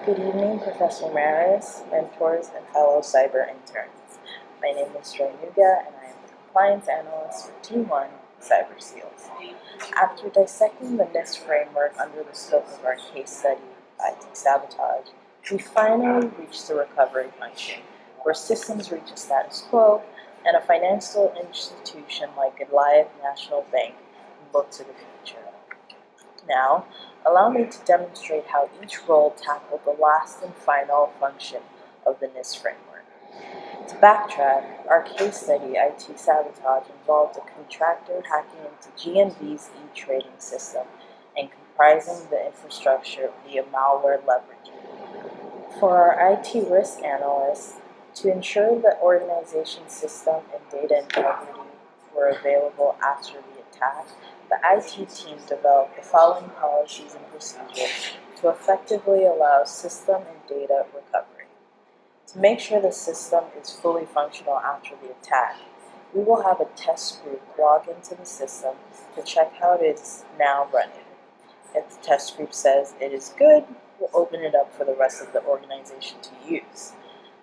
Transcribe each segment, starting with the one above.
Good evening, Professor Maris, mentors, and fellow cyber interns. My name is Joy Nuga, and I am the Compliance Analyst for Team 1, Cyber SEALs. After dissecting the NIST framework under the scope of our case study, IT sabotage, we finally reached the recovery function, where systems reach a status quo, and a financial institution like Goliath National Bank can look to the future. Now, allow me to demonstrate how each role tackled the last and final function of the NIST framework. To backtrack, our case study, IT sabotage, involved a contractor hacking into GNB's e-trading system and comprising the infrastructure via malware leveraging. For our IT risk analysts, to ensure the organization's system and data integrity were available after the attack, the IT team developed the following policies and procedures to effectively allow system and data recovery. To make sure the system is fully functional after the attack, we will have a test group log into the system to check how it is now running. If the test group says it is good, we'll open it up for the rest of the organization to use.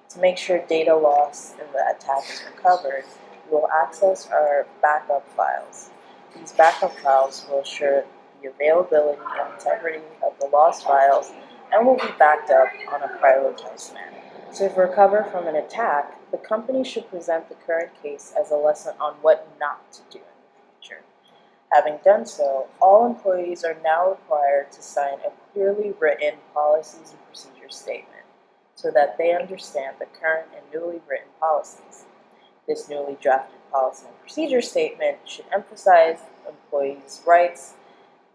To make sure data loss in the attack is recovered, we will access our backup files. These backup files will assure the availability and integrity of the lost files and will be backed up on a prioritized manner. To recover from an attack, the company should present the current case as a lesson on what not to do in the future. Having done so, all employees are now required to sign a clearly written policies and procedures statement so that they understand the current and newly written policies. This newly drafted policy and procedure statement should emphasize employees' rights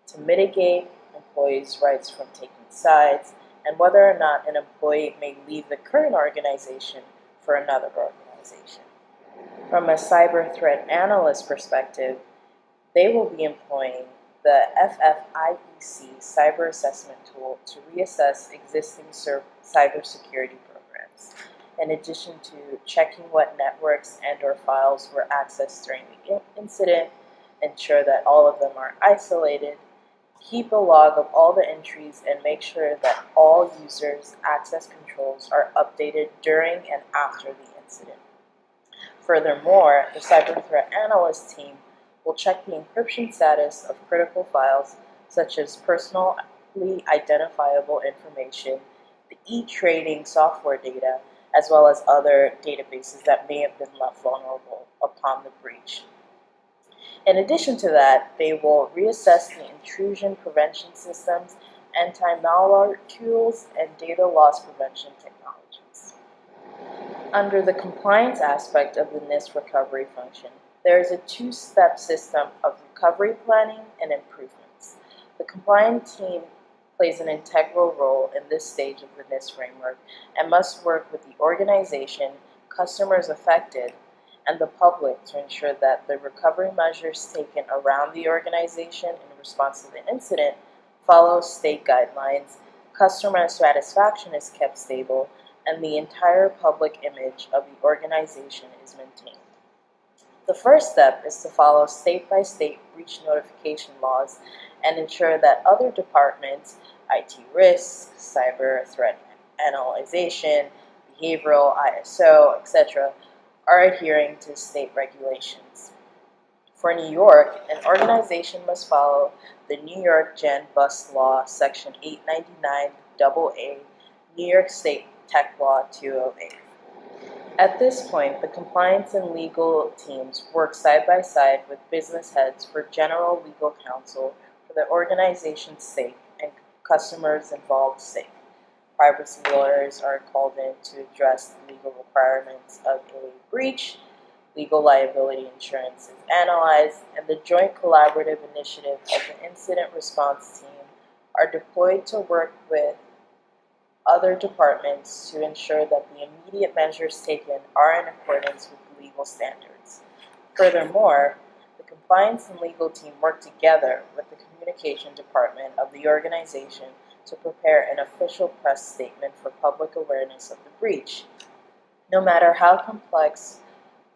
to mitigate employees' rights from taking sides, and whether or not an employee may leave the current organization for another organization. From a cyber threat analyst perspective, they will be employing the FFIEC cyber assessment tool to reassess existing cybersecurity programs, in addition to checking what networks and/or files were accessed during the incident, ensure that all of them are isolated, keep a log of all the entries, and make sure that all users' access controls are updated during and after the incident. Furthermore, the cyber threat analyst team will check the encryption status of critical files such as personally identifiable information, the e-trading software data, as well as other databases that may have been left vulnerable upon the breach. In addition to that, they will reassess the intrusion prevention systems, anti-malware tools, and data loss prevention technologies. Under the compliance aspect of the NIST recovery function, there is a two-step system of recovery planning and improvements. The compliance team plays an integral role in this stage of the NIST framework and must work with the organization, customers affected, and the public to ensure that the recovery measures taken around the organization in response to the incident follow state guidelines, customer satisfaction is kept stable, and the entire public image of the organization is maintained. The first step is to follow state-by-state breach notification laws and ensure that other departments, IT risk, cyber threat analyzation, behavioral, ISO, etc., are adhering to state regulations. For New York, an organization must follow the New York Gen Bus Law, Section 899 AA, New York State Tech Law 208. At this point, the compliance and legal teams work side by side with business heads for general legal counsel for the organization's sake and customers involved sake. Privacy lawyers are called in to address the legal requirements of a breach, legal liability insurance is analyzed, and the joint collaborative initiative of the incident response team are deployed to work with other departments to ensure that the immediate measures taken are in accordance with legal standards. Furthermore, the compliance and legal team work together with the communication department of the organization to prepare an official press statement for public awareness of the breach. No matter how complex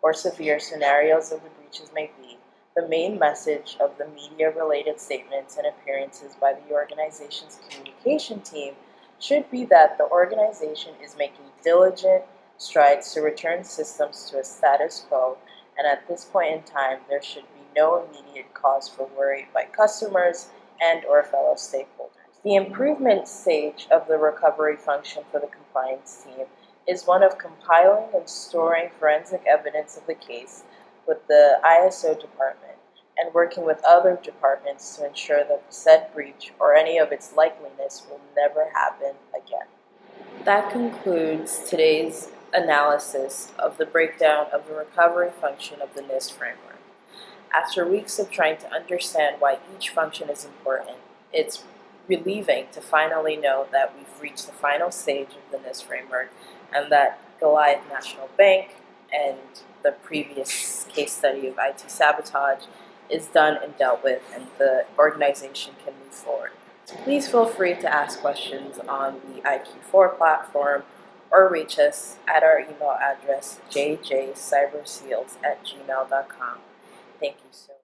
or severe scenarios of the breaches may be, the main message of the media-related statements and appearances by the organization's communication team should be that the organization is making diligent strides to return systems to a status quo, and at this point in time, there should be no immediate cause for worry by customers and/or fellow stakeholders. The improvement stage of the recovery function for the compliance team is one of compiling and storing forensic evidence of the case with the ISO department and working with other departments to ensure that the said breach or any of its likeliness will never happen again. That concludes today's analysis of the breakdown of the recovery function of the NIST framework. After weeks of trying to understand why each function is important, it's relieving to finally know that we've reached the final stage of the NIST framework and that Goliath National Bank and the previous case study of IT sabotage is done and dealt with, and the organization can move forward. Please feel free to ask questions on the IQ4 platform or reach us at our email address jjcyberseals@gmail.com. Thank you so much.